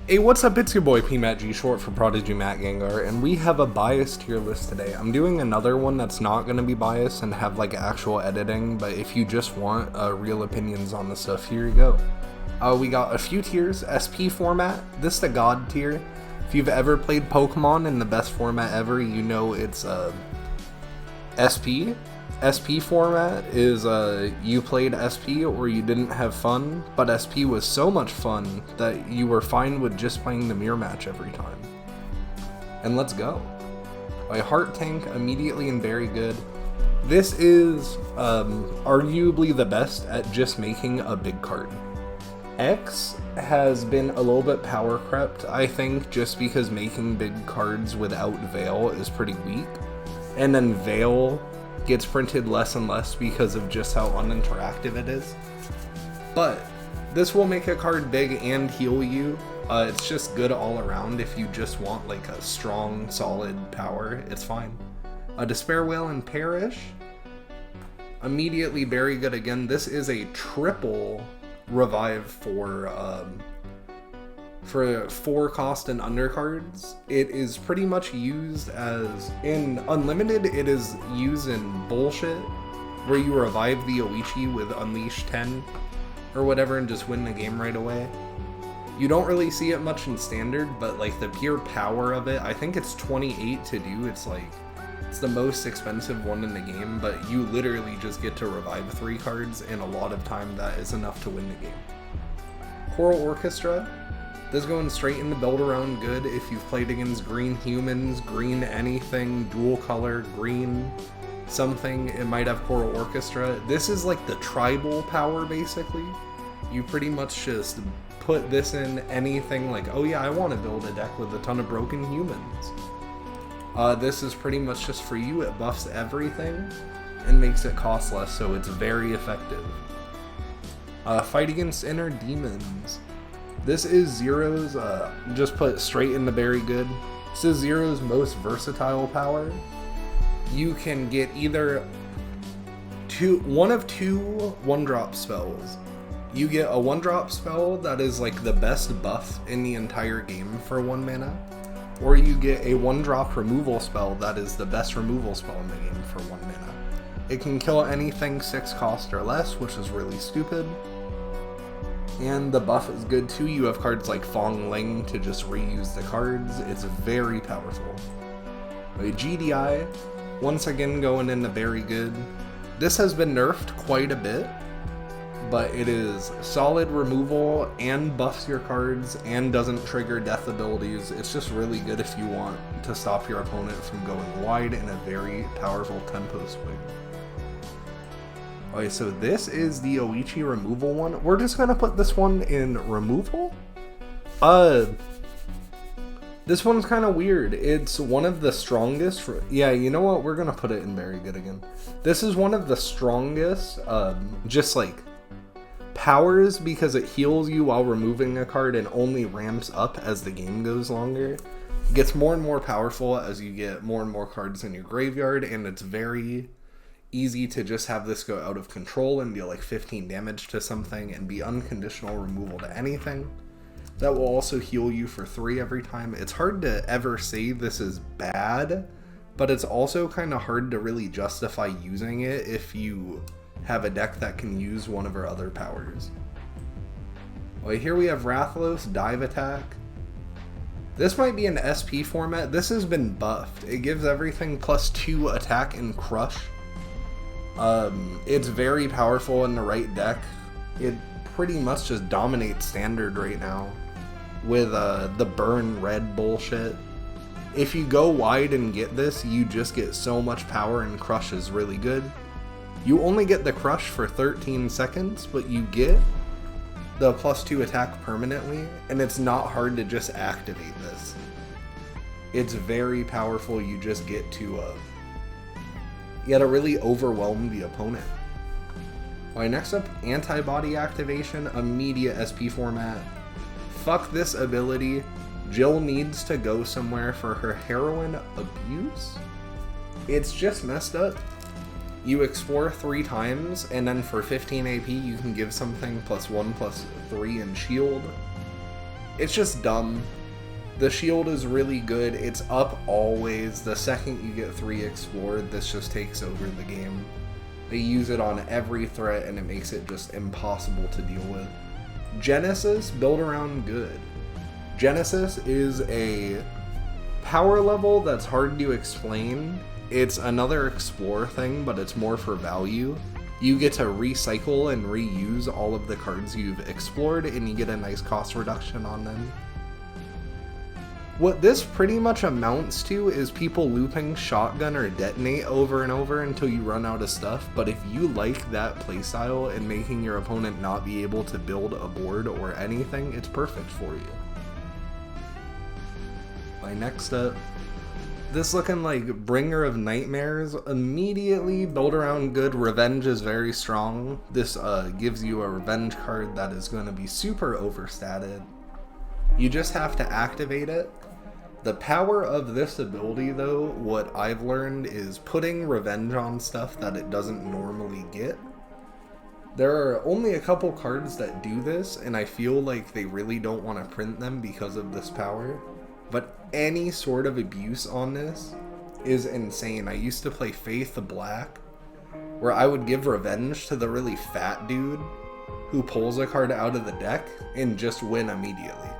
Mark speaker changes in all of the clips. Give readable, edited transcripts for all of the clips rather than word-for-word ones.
Speaker 1: Hey, what's up? It's your boy P-Matt G, short for Prodigy Matt Gengar, and we have a biased tier list today. I'm doing another one that's not going to be biased and have like actual editing, but if you just want real opinions on the stuff, here you go. We got a few tiers. SP format, this is the God tier. If you've ever played Pokemon in the best format ever, you know it's SP. SP format is you played SP or you didn't have fun, but SP was so much fun that you were fine with just playing the mirror match every time. And let's go. A Heart Tank, immediately and very good. This is arguably the best at just making a big card. X has been a little bit power crept, I think, just because making big cards without Veil is pretty weak. And then Veil gets printed less and less because of just how uninteractive it is. But this will make a card big and heal you. It's just good all around. If you just want like a strong, solid power, it's fine. A Despair Whale and Perish, immediately very good again. This is a triple revive for 4 cost and undercards. It is pretty much used as, in Unlimited, it is used in bullshit, where you revive the Oichi with Unleash 10 or whatever and just win the game right away. You don't really see it much in Standard, but like the pure power of it, I think it's 28 to do. It's like, it's the most expensive one in the game, but you literally just get to revive 3 cards, and a lot of time that is enough to win the game. Choral Orchestra, this going straight into build around good if you've played against green humans, green anything, dual color, green something, it might have Choral Orchestra. This is like the tribal power basically. You pretty much just put this in anything like, oh yeah, I want to build a deck with a ton of broken humans. This is pretty much just for you. It buffs everything and makes it cost less, so it's very effective. Fight Against Inner Demons. This is Zero's, just put straight into very good. This is Zero's most versatile power. You can get either one of two 1-drop spells. You get a 1-drop spell that is like the best buff in the entire game for 1 mana, or you get a 1-drop removal spell that is the best removal spell in the game for 1 mana. It can kill anything 6 cost or less, which is really stupid. And the buff is good too. You have cards like Fong Ling to just reuse the cards. It's very powerful. A GDI, once again going into very good. This has been nerfed quite a bit, but it is solid removal and buffs your cards and doesn't trigger death abilities. It's just really good if you want to stop your opponent from going wide in a very powerful tempo swing. Okay, so this is the Oichi removal one. We're just gonna put this one in removal. This one's kind of weird. It's one of the strongest. Yeah, you know what? We're gonna put it in very good again. This is one of the strongest, just like powers, because it heals you while removing a card and only ramps up as the game goes longer. It gets more and more powerful as you get more and more cards in your graveyard, and it's very easy to just have this go out of control and deal like 15 damage to something and be unconditional removal to anything. That will also heal you for 3 every time. It's hard to ever say this is bad, but it's also kind of hard to really justify using it if you have a deck that can use one of her other powers. Well, here we have Rathalos, Dive Attack. This might be an SP format. This has been buffed. It gives everything +2 attack and crush. It's very powerful in the right deck. It pretty much just dominates Standard right now with the burn red bullshit. If you go wide and get this, you just get so much power, and crush is really good. You only get the crush for 13 seconds, but you get the +2 attack permanently, and it's not hard to just activate this. It's very powerful. You just get to really overwhelm the opponent. Alright, next up, Antibody Activation, immediate SP format. Fuck this ability. Jill needs to go somewhere for her heroin abuse. It's just messed up. You explore 3 times, and then for 15 AP you can give something +1/+3 in shield. It's just dumb. The shield is really good. It's up always. The second you get 3 explored, this just takes over the game. They use it on every threat and it makes it just impossible to deal with. Genesis, build around good. Genesis is a power level that's hard to explain. It's another explore thing, but it's more for value. You get to recycle and reuse all of the cards you've explored, and you get a nice cost reduction on them. What this pretty much amounts to is people looping shotgun or detonate over and over until you run out of stuff, but if you like that playstyle and making your opponent not be able to build a board or anything, it's perfect for you. Next up, this looking like Bringer of Nightmares. Immediately build around good. Revenge is very strong. This gives you a revenge card that is going to be super overstated. You just have to activate it. The power of this ability, though, what I've learned is putting revenge on stuff that it doesn't normally get. There are only a couple cards that do this, and I feel like they really don't want to print them because of this power. But any sort of abuse on this is insane. I used to play Faith the Black, where I would give revenge to the really fat dude who pulls a card out of the deck and just win immediately.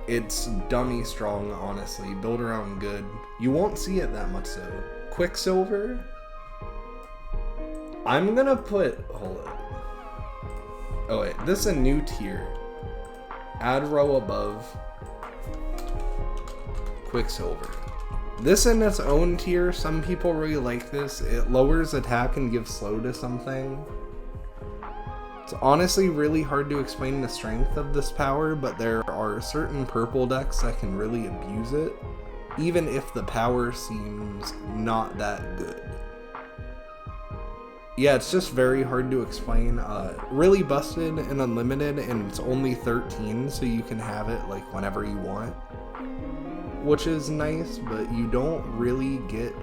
Speaker 1: It's dummy strong, honestly. Build around good. You won't see it that much though. Quicksilver, I'm gonna put, hold up. Oh wait, this is a new tier. Add row above. Quicksilver. This in its own tier, some people really like this. It lowers attack and gives slow to something. It's honestly really hard to explain the strength of this power, but there are certain purple decks that can really abuse it, even if the power seems not that good. Yeah, it's just very hard to explain. Really busted and unlimited, and it's only 13, so you can have it like whenever you want. Which is nice, but you don't really get,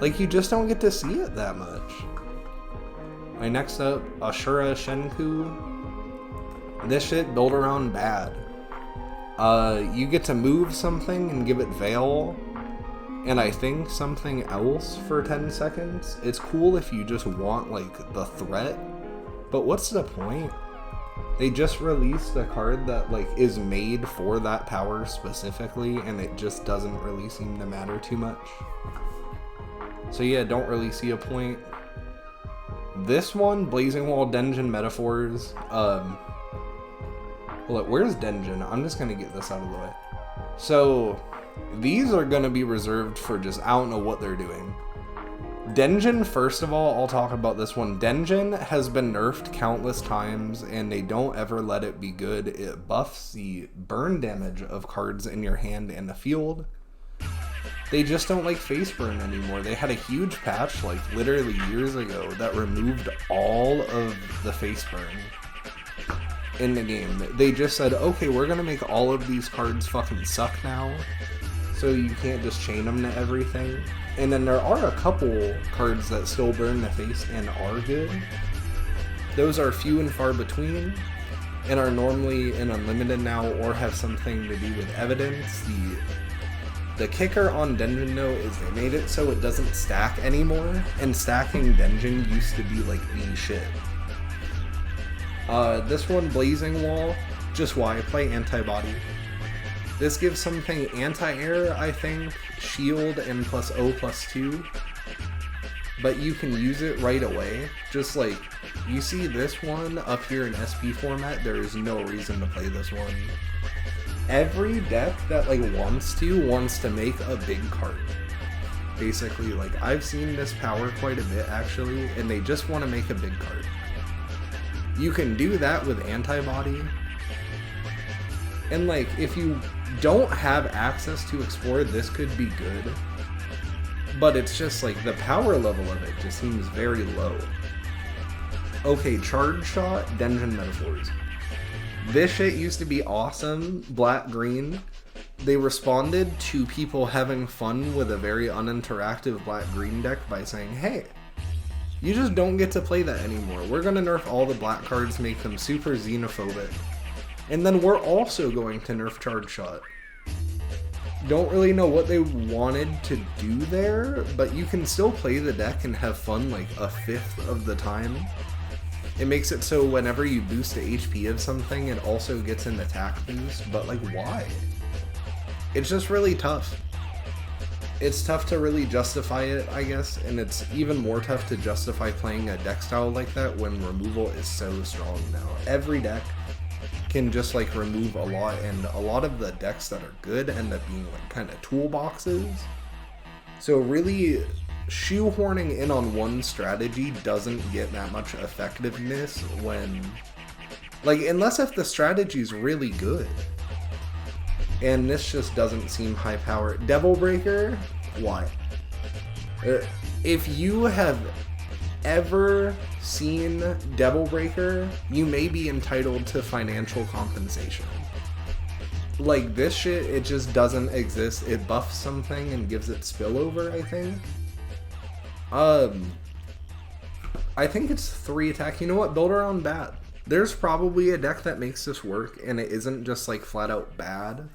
Speaker 1: like, you just don't get to see it that much. My next up, Ashura Shenku. This shit built around bad. You get to move something and give it Veil, and I think something else for 10 seconds. It's cool if you just want, like, the threat, but what's the point? They just released a card that like is made for that power specifically, and it just doesn't really seem to matter too much. So yeah, don't really see a point. This one, Blazing Wall Denjin Metaphors. Look, where's Denjin? I'm just gonna get this out of the way. So these are gonna be reserved for just, I don't know what they're doing. Denjin, first of all, I'll talk about this one. Denjin has been nerfed countless times, and they don't ever let it be good. It buffs the burn damage of cards in your hand and the field. They just don't like face burn anymore. They had a huge patch, like literally years ago, that removed all of the face burn in the game. They just said, okay, we're gonna make all of these cards fucking suck now, so you can't just chain them to everything. And then there are a couple cards that still burn the face and are good. Those are few and far between, and are normally in unlimited now or have something to do with evidence. The kicker on Denjin though is they made it so it doesn't stack anymore, and stacking Denjin used to be like the shit. This one, Blazing Wall, just why I play Antibody. This gives something anti-air, I think, shield, and plus O+2. But you can use it right away. Just like, you see this one up here in SP format, there is no reason to play this one. Every deck that like wants to make a big card. Basically, like, I've seen this power quite a bit actually, and they just want to make a big card. You can do that with Antibody. And like, if you don't have access to explore, this could be good. But it's just like, the power level of it just seems very low. Okay, Charge Shot, Denjin Metaphors. This shit used to be awesome, black-green. They responded to people having fun with a very uninteractive black-green deck by saying, hey, you just don't get to play that anymore. We're gonna nerf all the black cards, make them super xenophobic. And then we're also going to nerf Charge Shot. Don't really know what they wanted to do there, but you can still play the deck and have fun like a fifth of the time. It makes it so whenever you boost the HP of something, it also gets an attack boost, but like why? It's just really tough. It's tough to really justify it, I guess, and it's even more tough to justify playing a deck style like that when removal is so strong now. Every deck can just like remove a lot, and a lot of the decks that are good end up being like kind of toolboxes. So really shoehorning in on one strategy doesn't get that much effectiveness when, like, unless if the strategy's really good. And this just doesn't seem high power. Devil Breaker? Why? If you have ever seen Devil Breaker, you may be entitled to financial compensation. Like, this shit, it just doesn't exist. It buffs something and gives it spillover, I think. I think it's 3 attack. You know what? Build around bad. There's probably a deck that makes this work, and it isn't just like flat out bad.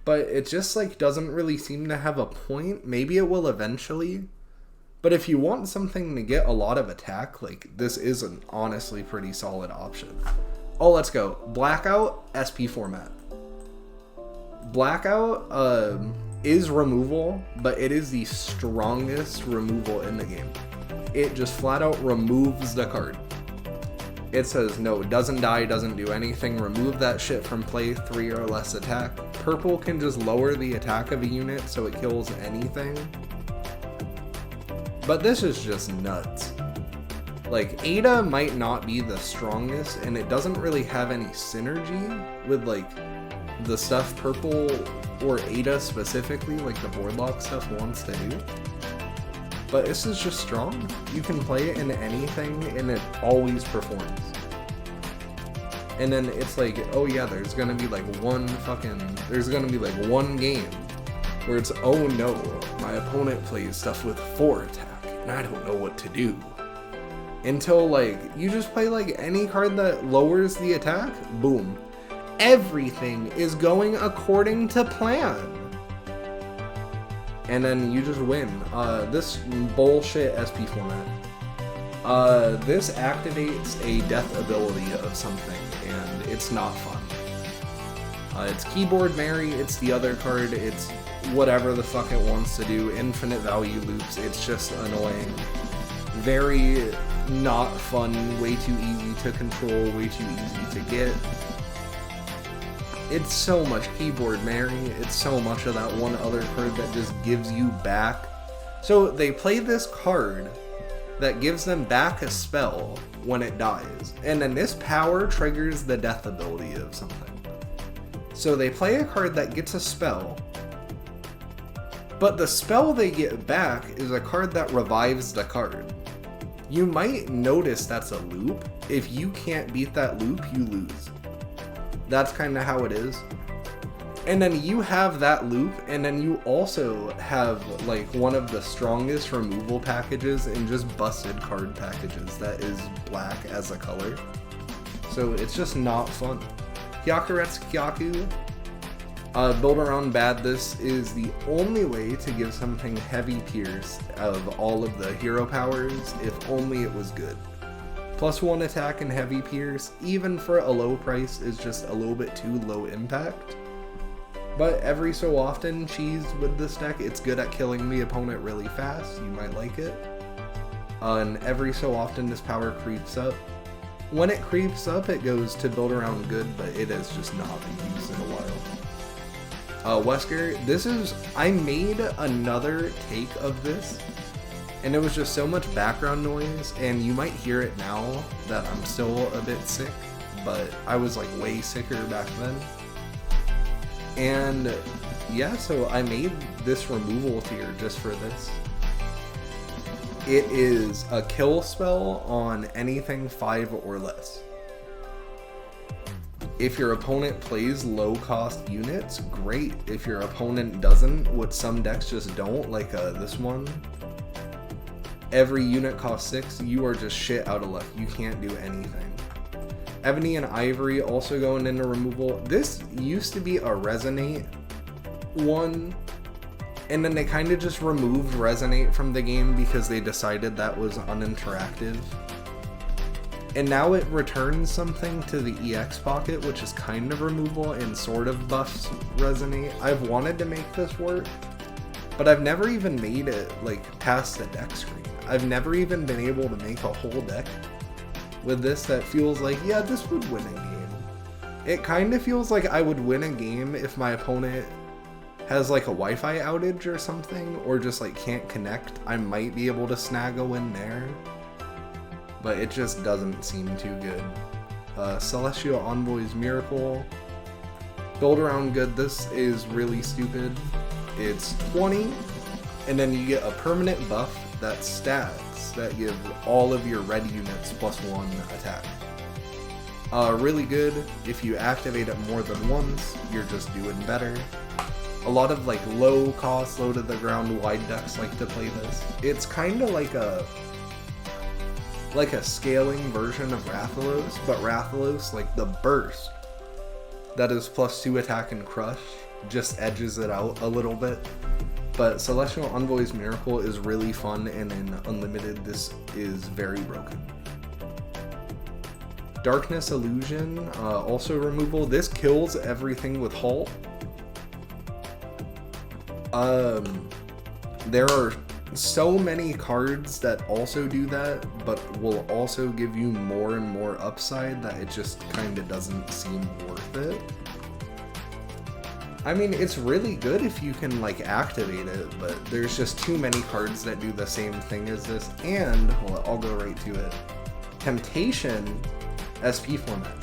Speaker 1: But it just like doesn't really seem to have a point. Maybe it will eventually. But if you want something to get a lot of attack, like, this is an honestly pretty solid option. Oh, let's go. Blackout, SP format. Blackout is removal, but it is the strongest removal in the game. It just flat out removes the card. It says, no, it doesn't die, doesn't do anything, remove that shit from play, 3 or less attack. Purple can just lower the attack of a unit so it kills anything. But this is just nuts. Like, Ada might not be the strongest, and it doesn't really have any synergy with, like, the stuff Purple or Ada specifically, like the board lock stuff, wants to do. But this is just strong. You can play it in anything, and it always performs. And then it's like, oh yeah, there's gonna be like one game where it's, oh no, my opponent plays stuff with 4 attack, and I don't know what to do. Until like, you just play like any card that lowers the attack, boom. Everything is going according to plan. And then you just win. This bullshit SP format. This activates a death ability of something, and it's not fun. It's Keyboard Mary, it's the other card, it's whatever the fuck it wants to do, infinite value loops, it's just annoying. Very not fun, way too easy to control, way too easy to get. It's so much Keyboard Mary, it's so much of that one other card that just gives you back. So they play this card that gives them back a spell when it dies, and then this power triggers the death ability of something. So they play a card that gets a spell, but the spell they get back is a card that revives the card. You might notice that's a loop. If you can't beat that loop, you lose. That's kind of how it is. And then you have that loop, and then you also have like one of the strongest removal packages and just busted card packages that is black as a color. So it's just not fun. Hyakuretsu Kyaku, build around bad. This is the only way to give something heavy pierce of all of the hero powers, if only it was good. +1 attack and heavy pierce, even for a low price, is just a little bit too low impact. But every so often, cheese with this deck, it's good at killing the opponent really fast, you might like it. And every so often this power creeps up. When it creeps up, it goes to build around good, but it has just not been used in a while. Wesker, I made another take of this, and it was just so much background noise, and you might hear it now that I'm still a bit sick, but I was like way sicker back then. And yeah, so I made this removal tier just for this. It is a kill spell on anything 5 or less. If your opponent plays low cost units, great. If your opponent doesn't, what some decks just don't, like this one, every unit costs 6, you are just shit out of luck. You can't do anything. Ebony and Ivory also going into removal. This used to be a Resonate one, and then they kind of just removed Resonate from the game because they decided that was uninteractive. And now it returns something to the EX pocket, which is kind of removal and sort of buffs Resonate. I've wanted to make this work, but I've never even made it like past the deck screen. I've never even been able to make a whole deck with this that feels like, yeah, this would win a game. It kind of feels like I would win a game if my opponent has like a Wi-Fi outage or something, or just like can't connect. I might be able to snag a win there, but it just doesn't seem too good. Celestial Envoy's Miracle. Build around good. This is really stupid. It's 20, and then you get a permanent buff that stacks that gives all of your red units +1 attack. Really good. If you activate it more than once, you're just doing better. A lot of like low cost, low to the ground wide decks like to play this. It's kind of like a scaling version of Rathalos, but Rathalos, like the burst that is +2 attack and crush, just edges it out a little bit. But Celestial Envoy's Miracle is really fun, and in Unlimited this is very broken. Darkness Illusion, also removal. This kills everything with Halt. There are so many cards that also do that, but will also give you more and more upside that it just kind of doesn't seem worth it. I mean, it's really good if you can like activate it, but there's just too many cards that do the same thing as this. And, well, I'll go right to it. Temptation SP format.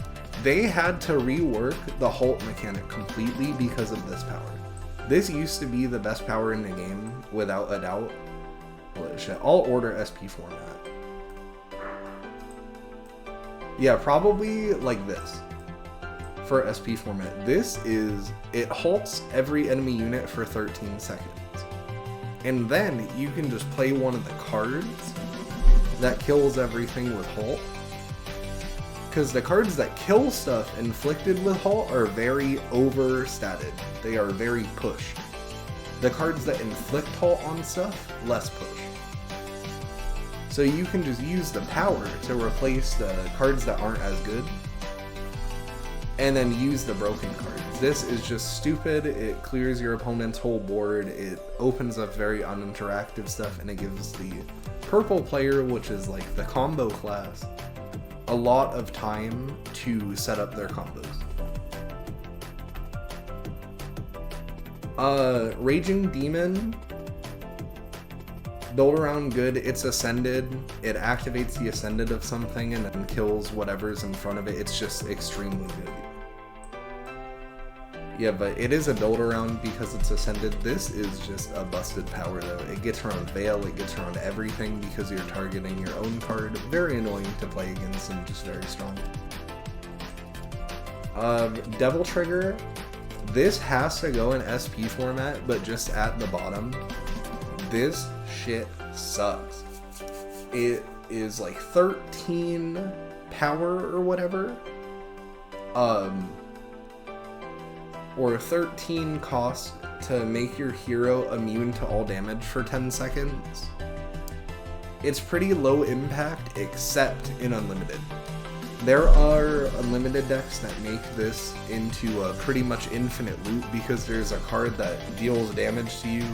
Speaker 1: They had to rework the Halt mechanic completely because of this power. This used to be the best power in the game, without a doubt. Holy shit. I'll order SP format. Yeah, probably like this. For SP format. This is, it halts every enemy unit for 13 seconds. And then you can just play one of the cards that kills everything with Halt. Because the cards that kill stuff inflicted with Halt are very overstated. They are very push. The cards that inflict Halt on stuff, less push. So you can just use the power to replace the cards that aren't as good, and then use the broken cards. This is just stupid. It clears your opponent's whole board. It opens up very uninteractive stuff, and it gives the purple player, which is like the combo class, a lot of time to set up their combos. Raging Demon. Build around good. It's ascended. It activates the ascended of something and then kills whatever's in front of it. It's just extremely good. Yeah, but it is a build around because it's ascended. This is just a busted power though. It gets around Veil, it gets around everything because you're targeting your own card. Very annoying to play against and just very strong. Devil Trigger. This has to go in SP format, but just at the bottom. This shit sucks. It is like 13 power or whatever. Or 13 cost to make your hero immune to all damage for 10 seconds. It's pretty low impact, except in Unlimited. There are Unlimited decks that make this into a pretty much infinite loop because there's a card that deals damage to you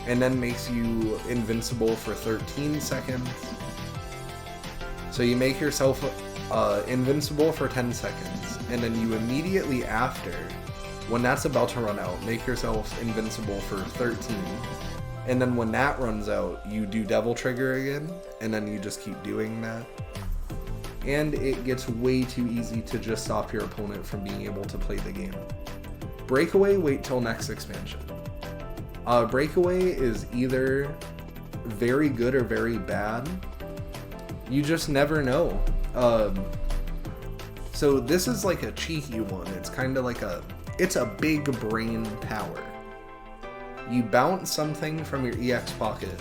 Speaker 1: and then makes you invincible for 13 seconds. So you make yourself invincible for 10 seconds, and then you immediately after, when that's about to run out, make yourself invincible for 13. And then when that runs out, you do Devil Trigger again, and then you just keep doing that. And it gets way too easy to just stop your opponent from being able to play the game. Breakaway, wait till next expansion. Breakaway is either very good or very bad. You just never know. So this is like a cheeky one. It's kind of like it's a big brain power. You bounce something from your EX pocket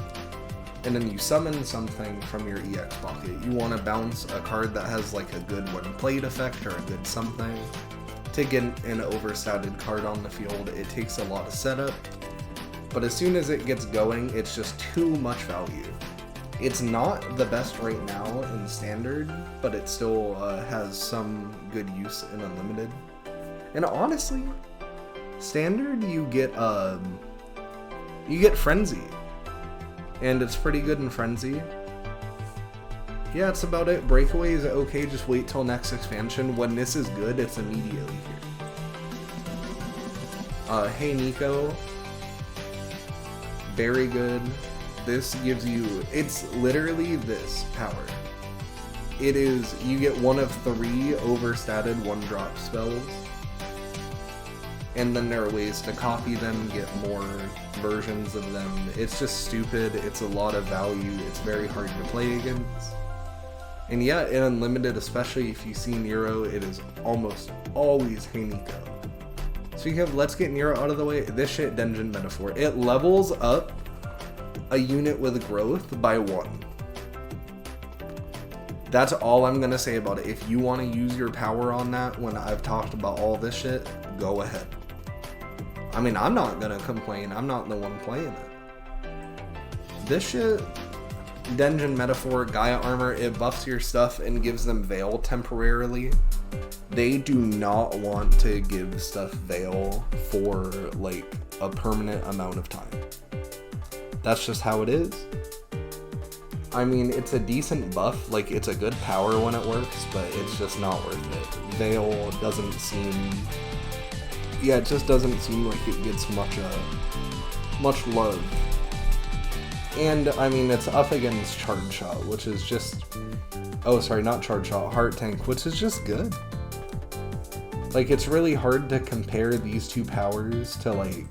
Speaker 1: and then you summon something from your EX pocket. You want to bounce a card that has like a good when played effect or a good something. To get an overstated card on the field, it takes a lot of setup, but as soon as it gets going, it's just too much value. It's not the best right now in Standard, but it still has some good use in Unlimited. And honestly, Standard you get Frenzy, and it's pretty good in Frenzy. Yeah, that's about it. Breakaway is okay, just wait till next expansion. When this is good, it's immediately here. Hey Nico, very good. This gives you, it's literally this power. It is, you get one of 3 overstated 1-drop spells. And then there are ways to copy them, get more versions of them. It's just stupid, it's a lot of value, it's very hard to play against. And yeah, in Unlimited, especially if you see Nero, it is almost always Hey Nico. So you have Let's Get Nero out of the way, this shit Dungeon Metaphor. It levels up a unit with growth by 1. That's all I'm gonna say about it. If you want to use your power on that when I've talked about all this shit, go ahead. I mean, I'm not gonna complain. I'm not the one playing it. This shit, Dungeon Metaphor, Gaia Armor, it buffs your stuff and gives them Veil temporarily. They do not want to give stuff Veil for like a permanent amount of time. That's just how it is. I mean, it's a decent buff, like it's a good power when it works, but it's just not worth it. Veil doesn't seem, yeah, it just doesn't seem like it gets much love. And I mean, it's up against Charge Shot, which is just, oh sorry, not Charge Shot, Heart Tank, which is just good. Like, it's really hard to compare these two powers to like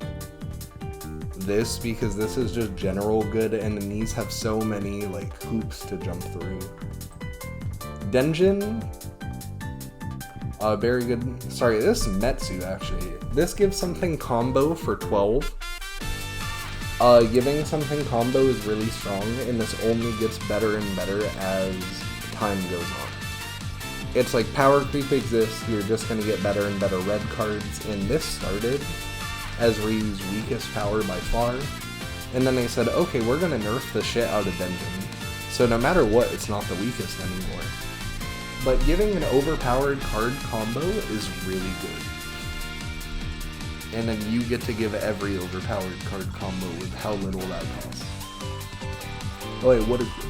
Speaker 1: this, because this is just general good, and then these have so many like hoops to jump through. Denjin, very good. Sorry, this is Metsu actually. This gives something combo for 12. Giving something combo is really strong, and this only gets better and better as time goes on. It's like power creep exists, you're just gonna get better and better red cards, and this started as Ryu's weakest power by far, and then they said, okay, we're gonna nerf the shit out of Denjin, so no matter what, it's not the weakest anymore. But giving an overpowered card combo is really good. And then you get to give every overpowered card combo with how little that costs. Oh wait, what is it?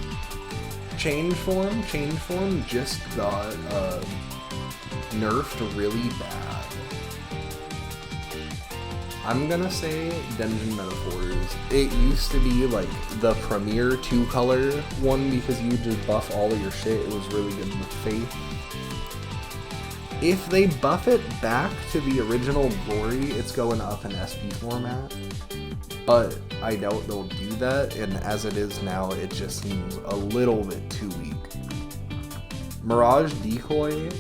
Speaker 1: Change Form? Change Form just got nerfed really bad. I'm gonna say Dungeon Metaphors. It used to be like the premier 2-color one because you just buff all of your shit. It was really good with Faith. If they buff it back to the original glory, it's going up in SP format. But I doubt they'll do that, and as it is now, it just seems a little bit too weak. Mirage Decoy.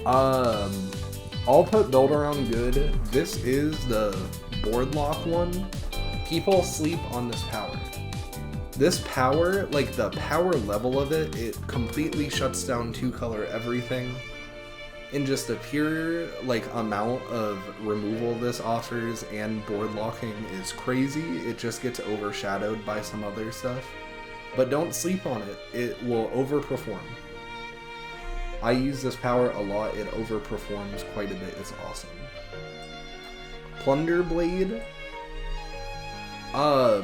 Speaker 1: I'll put Build Around good. This is the board lock one. People sleep on this power. This power, like the power level of it, it completely shuts down 2-color everything. And just the pure like amount of removal this offers and board locking is crazy. It just gets overshadowed by some other stuff. But don't sleep on it. It will overperform. I use this power a lot. It overperforms quite a bit. It's awesome. Plunder Blade. I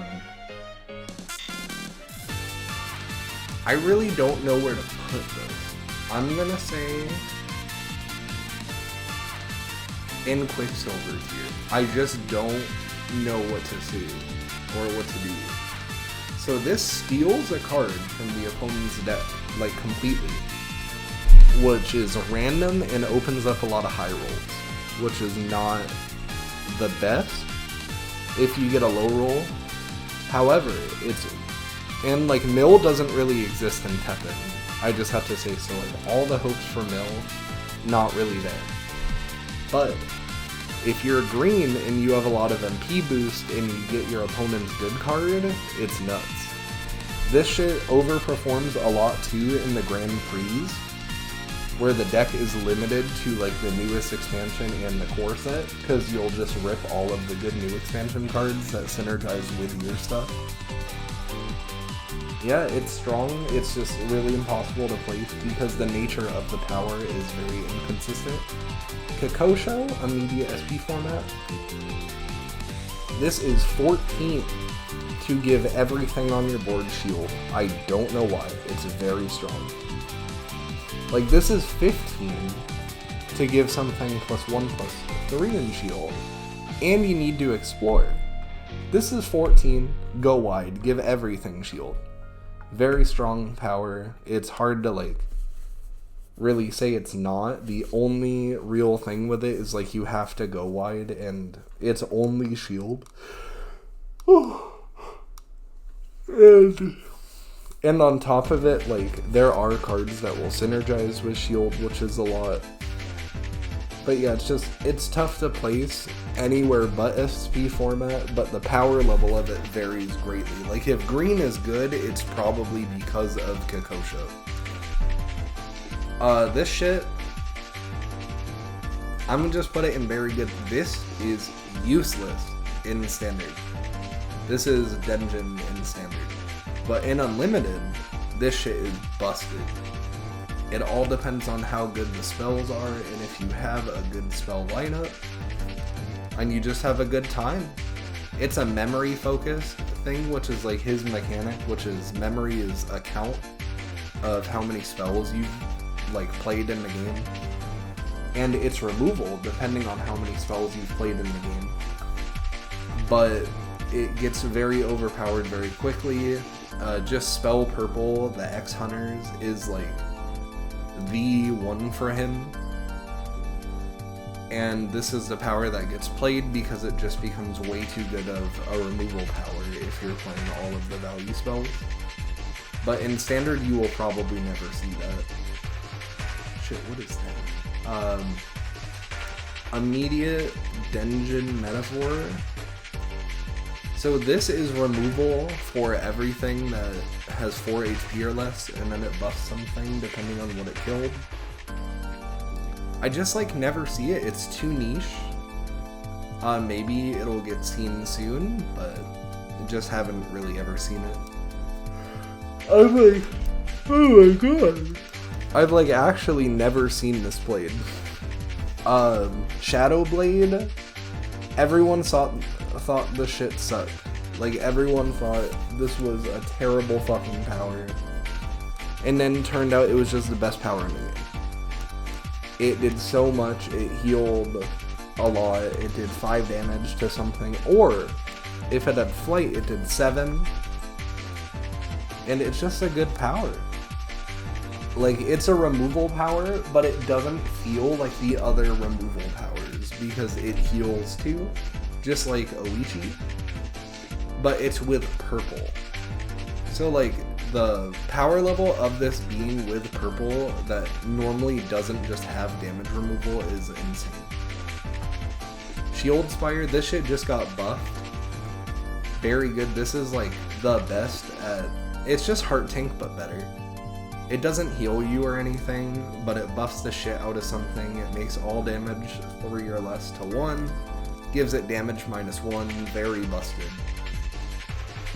Speaker 1: really don't know where to put this. I'm gonna say in Quicksilver here. I just don't know what to say or what to do. So this steals a card from the opponent's deck, like completely, which is random and opens up a lot of high rolls, which is not the best if you get a low roll. However, it's, and like Mill doesn't really exist in Teppen. I just have to say, so like all the hopes for Mill, not really there. But if you're green and you have a lot of MP boost and you get your opponent's good card, it's nuts. This shit overperforms a lot too in the Grand Prix, where the deck is limited to like the newest expansion and the core set, because you'll just rip all of the good new expansion cards that synergize with your stuff. Yeah, it's strong, it's just really impossible to place because the nature of the power is very inconsistent. Kakosho, immediate SP format. This is 14 to give everything on your board shield. I don't know why, it's very strong. Like, this is 15 to give something +1/+3 in shield, and you need to explore. This is 14, go wide, give everything shield. Very strong power. It's hard to, like, really say it's not. The only real thing with it is, like, you have to go wide, and it's only shield. And on top of it, like, there are cards that will synergize with shield, which is a lot. But yeah, it's tough to place anywhere but SP format, but the power level of it varies greatly. Like, if green is good, it's probably because of Kakosho. This shit, I'm gonna just put it in very good. This is useless in standard. This is Denjin in standard. But in Unlimited, this shit is busted. It all depends on how good the spells are, and if you have a good spell lineup, and you just have a good time. It's a memory focused thing, which is like his mechanic, which is memory is a count of how many spells you've like played in the game. And it's removal depending on how many spells you've played in the game. But it gets very overpowered very quickly. Just spell purple, the X Hunters, is like the one for him. And this is the power that gets played because it just becomes way too good of a removal power if you're playing all of the value spells. But in standard, you will probably never see that. Shit, what is that? Immediate Denjin Metaphor. So this is removal for everything that has 4 HP or less, and then it buffs something depending on what it killed. I just like never see it, it's too niche. Maybe it'll get seen soon, but I just haven't really ever seen it. I'm like, oh my god. I've like actually never seen this played. Shadow Blade, everyone thought the shit sucked. Like, everyone thought this was a terrible fucking power. And then turned out it was just the best power in the game. It did so much, it healed a lot, it did 5 damage to something, or if it had flight, it did 7. And it's just a good power. Like, it's a removal power, but it doesn't feel like the other removal powers because it heals too, just like Oichi, but it's with purple. So like, the power level of this being with purple that normally doesn't just have damage removal is insane. Shield Spire, this shit just got buffed. Very good. This is like the best at, it's just Heart Tank but better. It doesn't heal you or anything, but it buffs the shit out of something. It makes all damage 3 or less to 1. Gives it damage -1, very busted.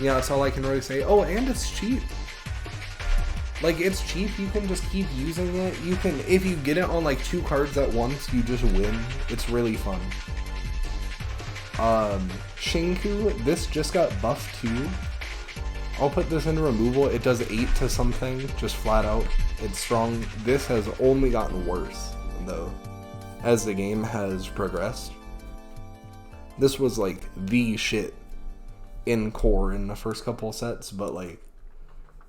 Speaker 1: Yeah, that's all I can really say. Oh, and it's cheap. Like, it's cheap, you can just keep using it. You can, if you get it on like 2 cards at once, you just win. It's really fun. Shinku, this just got buffed too. I'll put this in removal. It does 8 to something, just flat out. It's strong. This has only gotten worse, though, as the game has progressed. This was like the shit in core in the first couple sets, but like,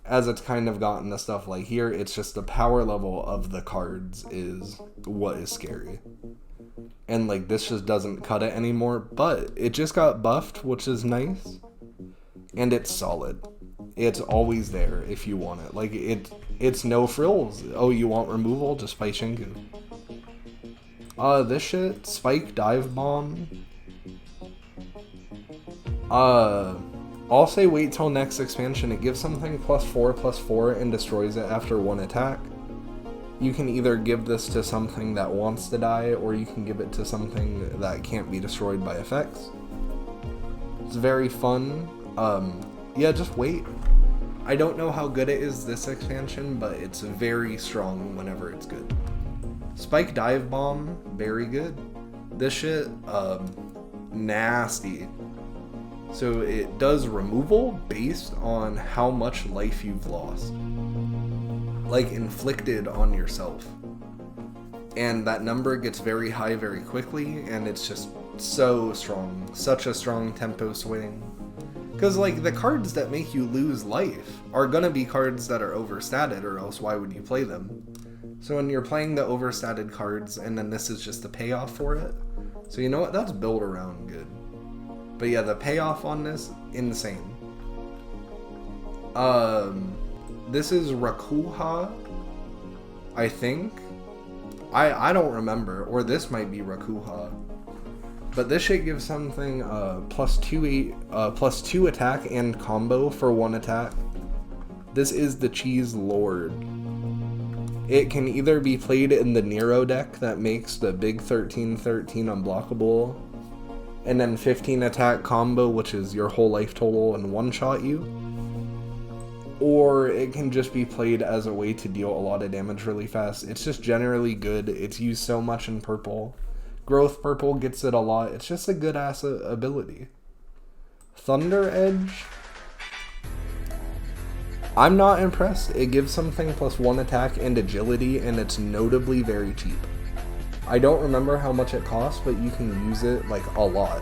Speaker 1: as it's kind of gotten to stuff like here, it's just the power level of the cards is what is scary. And like, this just doesn't cut it anymore, but it just got buffed, which is nice. And it's solid. It's always there if you want it. Like, it's no frills. Oh, you want removal? Just fight Shinku. This shit, Spike Dive Bomb. I'll say wait till next expansion. It gives something +4/+4 and destroys it after 1 attack. You can either give this to something that wants to die, or you can give it to something that can't be destroyed by effects. It's very fun. Yeah, just wait. I don't know how good it is this expansion, but it's very strong whenever it's good. Spike Dive Bomb, very good. This shit, nasty. So it does removal based on how much life you've lost. Like, inflicted on yourself. And that number gets very high very quickly, and it's just so strong. Such a strong tempo swing. Because, like, the cards that make you lose life are gonna be cards that are overstated, or else why would you play them? So when you're playing the overstated cards, and then this is just the payoff for it. So you know what? That's built around good. But yeah, the payoff on this, insane. This is Rakuha, I think. I don't remember, or this might be Rakuha. But this shit gives something +2 attack and combo for 1 attack. This is the Cheese Lord. It can either be played in the Nero deck that makes the big 13/13 unblockable, and then 15 attack combo, which is your whole life total and one-shot you. Or it can just be played as a way to deal a lot of damage really fast. It's just generally good. It's used so much in purple. Growth purple gets it a lot. It's just a good ass ability. Thunder Edge, I'm not impressed. It gives something +1 attack and agility, and it's notably very cheap. I don't remember how much it costs, but you can use it like a lot.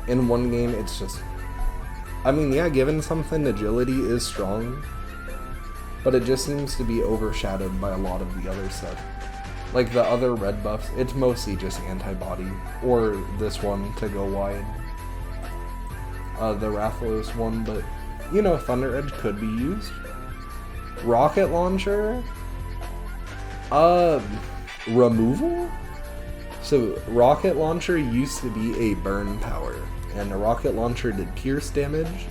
Speaker 1: In one game, it's just, I mean, yeah, given something, agility is strong, but it just seems to be overshadowed by a lot of the other stuff. Like the other red buffs, it's mostly just antibody, or this one to go wide. The Rathalos one, but you know, Thunder Edge could be used. Rocket Launcher, removal? So Rocket Launcher used to be a burn power, and the Rocket Launcher did pierce damage.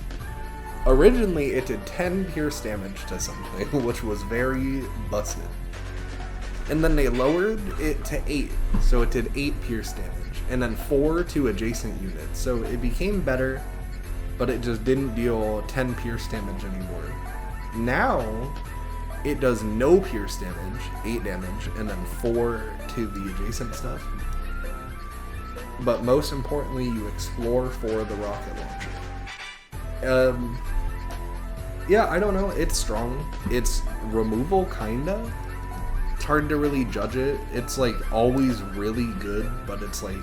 Speaker 1: Originally it did 10 pierce damage to something, which was very busted. And then they lowered it to 8, so it did 8 pierce damage, and then 4 to adjacent units. So it became better, but it just didn't deal 10 pierce damage anymore. Now, it does no pierce damage, 8 damage, and then 4 to the adjacent stuff. But most importantly, you explore for the rocket launcher. Yeah, I don't know, it's strong. It's removal, kinda. It's hard to really judge it. It's like always really good, but it's like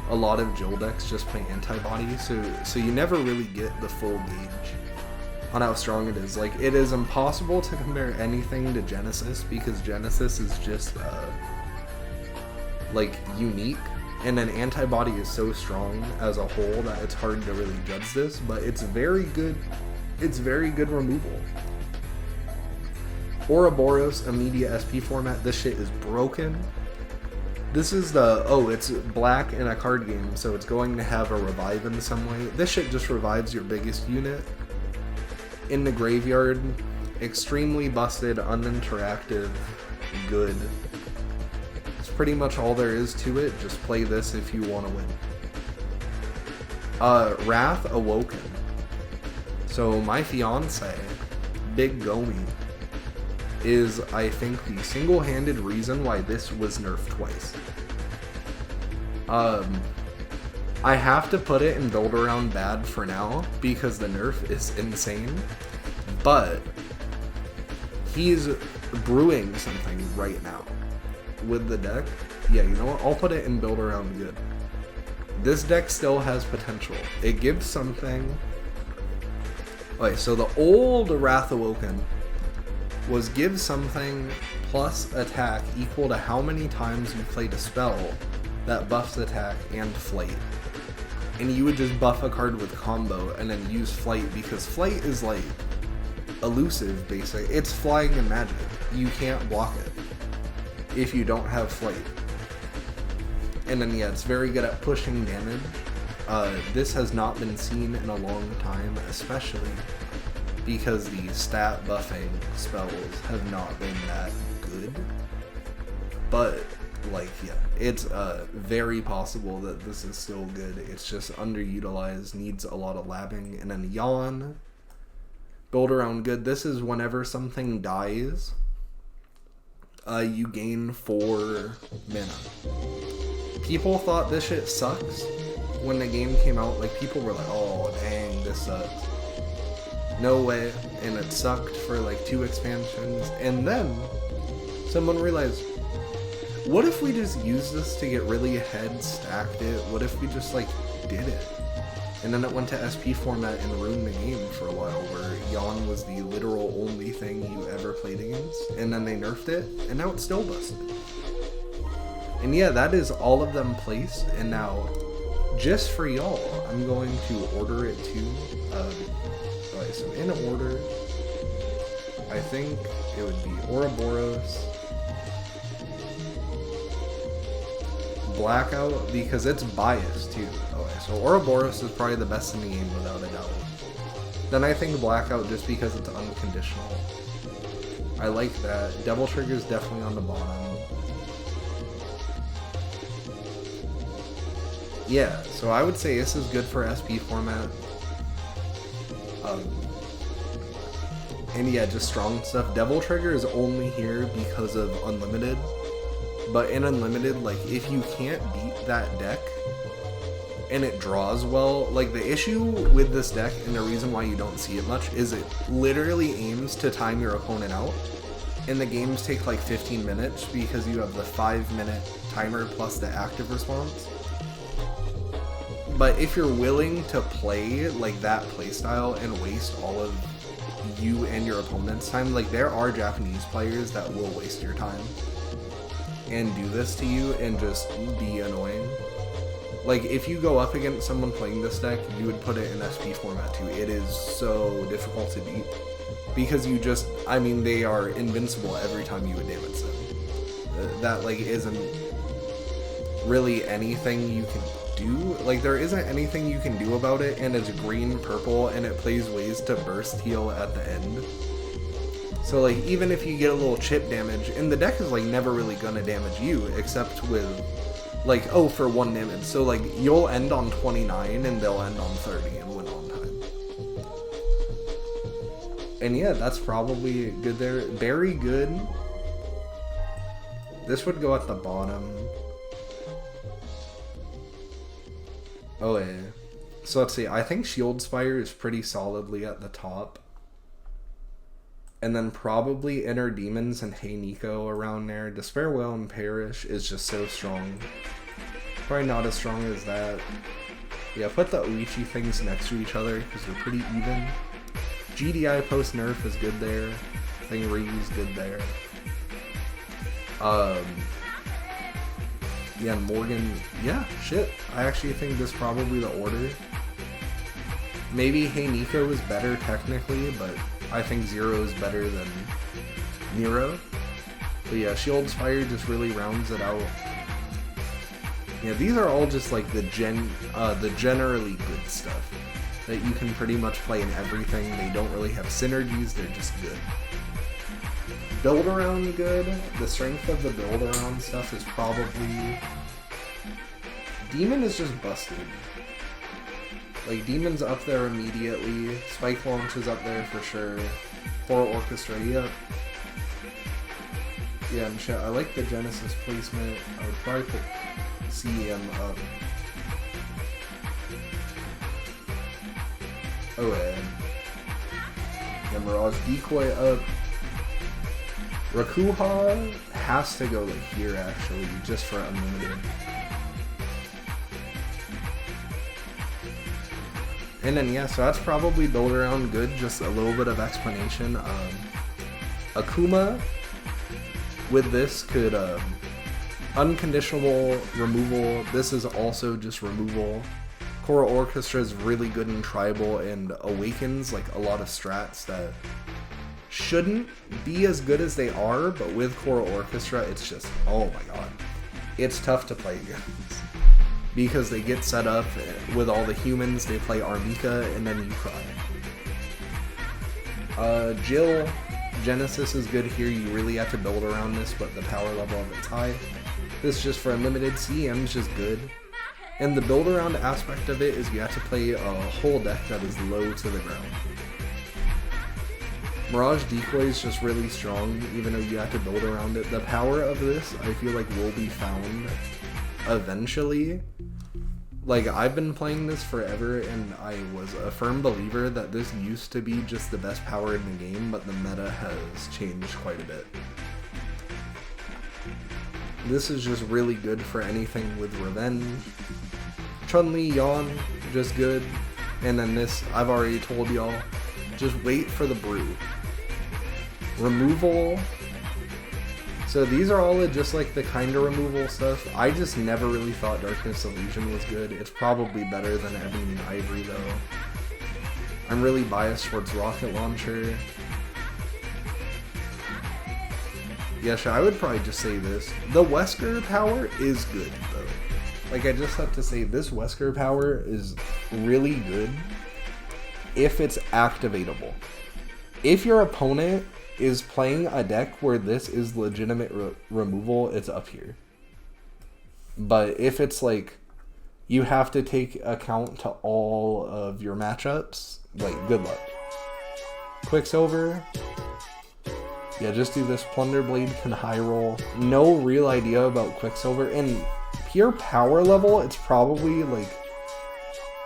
Speaker 1: a lot of Jill decks just play antibody, so you never really get the full gauge on how strong it is. Like, it is impossible to compare anything to Genesis, because Genesis is just like unique, and then antibody is so strong as a whole that it's hard to really judge this, but it's very good. It's very good removal. Ouroboros, immediate SP format. This shit is broken. This is the, it's black in a card game, so it's going to have a revive in some way. This shit just revives your biggest unit in the graveyard. Extremely busted, uninteractive, good. It's pretty much all there is to it. Just play this if you want to win. Wrath Awoken. So my fiance, Big Gomi, is, I think, the single-handed reason why this was nerfed twice. I have to put it in build around bad for now, because the nerf is insane, but he's brewing something right now with the deck. Yeah, you know what? I'll put it in build around good. This deck still has potential. It gives something. Okay, so the old Wrath Awoken was give something plus attack equal to how many times you played a spell that buffs attack and flight. And you would just buff a card with combo and then use flight, because flight is like elusive, basically. It's flying in magic. You can't block it if you don't have flight. And then yeah, it's very good at pushing damage. this has not been seen in a long time, especially because the stat buffing spells have not been that good. But, like, yeah, it's very possible that this is still good. It's just underutilized, needs a lot of labbing. And then Yawn, build around good. This is whenever something dies, you gain 4 mana. People thought this shit sucks when the game came out. Like, people were like, oh, dang, this sucks. No way. And it sucked for like 2 expansions. And then someone realized, what if we just used this to get really ahead, stacked it? What if we just like did it? And then it went to SP format and ruined the game for a while, where Yawn was the literal only thing you ever played against. And then they nerfed it, and now it's still busted. And yeah, that is all of them placed. And now, just for y'all, I'm going to order it too. Okay, so in order, I think it would be Ouroboros, Blackout, because it's biased too. Okay, so Ouroboros is probably the best in the game without a doubt. Then I think Blackout just because it's unconditional. I like that. Devil Trigger is definitely on the bottom. Yeah, so I would say this is good for SP format. And yeah, just strong stuff. Devil Trigger is only here because of Unlimited. But in Unlimited, like, if you can't beat that deck, and it draws well, like, the issue with this deck, and the reason why you don't see it much, is it literally aims to time your opponent out. And the games take like 15 minutes because you have the 5-minute timer plus the active response. But if you're willing to play like that playstyle and waste all of you and your opponent's time, like, there are Japanese players that will waste your time and do this to you and just be annoying. Like, if you go up against someone playing this deck, you would put it in SP format too. It is so difficult to beat because you just, I mean, they are invincible every time you would damage them. That, like, isn't really anything you can do. Like, there isn't anything you can do about it, and it's green, purple, and it plays ways to burst heal at the end. So, like, even if you get a little chip damage, and the deck is, like, never really gonna damage you, except with, like, oh, for 1 damage. So, like, you'll end on 29, and they'll end on 30 and win on time. And yeah, that's probably good there. Very good. This would go at the bottom. Oh, yeah. So, let's see. I think Shield Spire is pretty solidly at the top. And then probably Inner Demons and Hey Nico around there. Despair Whale and Perish is just so strong. Probably not as strong as that. Yeah, put the Oichi things next to each other because they're pretty even. GDI post nerf is good there. I think Ryu's good there. Yeah, Morgan. Yeah, shit. I actually think this is probably the order. Maybe Hey Nico is better technically, but I think Zero is better than Nero. But yeah, Shield Spire just really rounds it out. Yeah, these are all just like the generally good stuff that you can pretty much play in everything. They don't really have synergies, they're just good. Build around good. The strength of the build around stuff is probably... Demon is just busted. Like, Demon's up there immediately. Spike Launch is up there for sure. Horror Orchestra, yep. Yeah, and shit, I like the Genesis placement. I would probably put CEM up. Oh, and Mirage Decoy up. Rakuha has to go like here actually, just for Unlimited. And then yeah, so that's probably build around good, just a little bit of explanation. Akuma with this could unconditional removal. This is also just removal. Core Orchestra is really good in tribal and awakens like a lot of strats that shouldn't be as good as they are, but with Core Orchestra, it's just, oh my god. It's tough to play against. because they get set up with all the humans, they play Armika, and then you cry. Jill, Genesis is good here, you really have to build around this, but the power level of it's high. This just for unlimited, CM is just good. And the build around aspect of it is you have to play a whole deck that is low to the ground. Mirage Decoy is just really strong, even though you have to build around it. The power of this, I feel like, will be found eventually. Like, I've been playing this forever, and I was a firm believer that this used to be just the best power in the game, but the meta has changed quite a bit. This is just really good for anything with Revenge. Chun-Li, Yawn, just good. And then this, I've already told y'all, just wait for the brew. Removal. So these are all just like the kind of removal stuff. I just never really thought Darkness Illusion was good. It's probably better than Ebony and Ivory though. I'm really biased towards Rocket Launcher. Yeah, sure, I would probably just say this. The Wesker power is good though. Like, I just have to say this Wesker power is really good if it's activatable. If your opponent is playing a deck where this is legitimate removal, it's up here. But if it's like, you have to take account to all of your matchups, like, good luck. Quicksilver. Yeah, just do this. Plunder Blade can high roll. No real idea about Quicksilver. And pure power level, it's probably like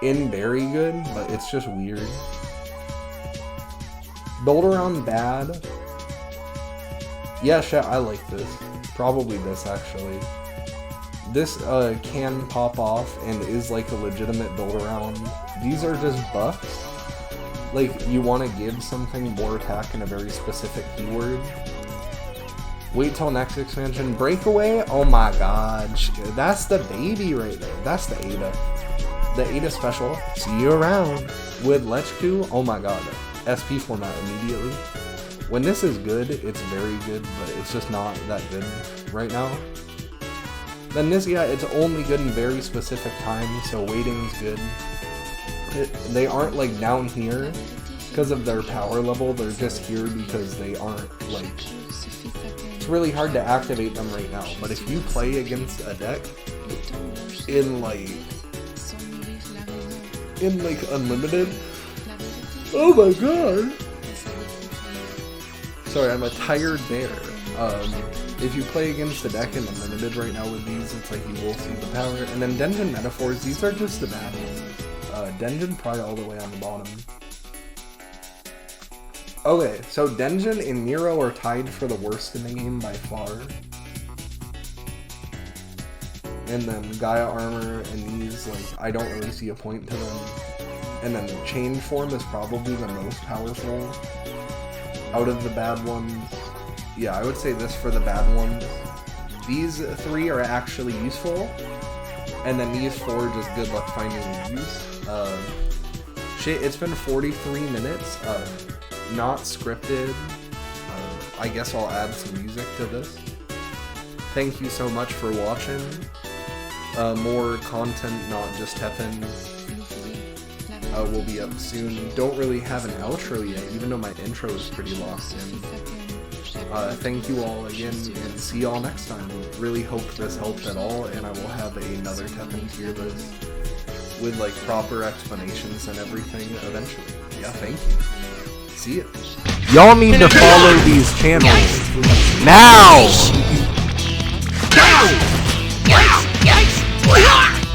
Speaker 1: in very good, but it's just weird. Build around bad. Yeah, shit, I like this. Probably this, actually. This can pop off and is like a legitimate build around. These are just buffs. Like, you want to give something more attack in a very specific keyword. Wait till next expansion. Breakaway? Oh my god. That's the baby right there. That's the Ada. The Ada special. See you around. With Lechku? Oh my god. SP format immediately. When this is good, it's very good, but it's just not that good right now. Then this, yeah, it's only good in very specific times, so waiting's good. They aren't like down here because of their power level, they're just here because they aren't like... It's really hard to activate them right now, but if you play against a deck in like unlimited, oh my god! Sorry, I'm a tired bear. If you play against the deck in Unlimited right now with these, it's like you will see the power. And then Denjin Metaphors, these are just the bad ones. Denjin probably all the way on the bottom. Okay, so Denjin and Nero are tied for the worst in the game by far. And then Gaia Armor and these, like, I don't really see a point to them. And then Change Form is probably the most powerful out of the bad ones. Yeah, I would say this for the bad ones. These three are actually useful, and then these four just good luck finding use. Shit, it's been 43 minutes. Not scripted. I guess I'll add some music to this. Thank you so much for watching. More content, not just Teppen, will be up soon. Don't really have an outro yet, even though my intro is pretty locked in. Thank you all again, and see y'all next time. Really hope this helped at all, and I will have another Teppen tier list with like proper explanations and everything eventually. Yeah, thank you. See ya. Y'all need to follow these channels now!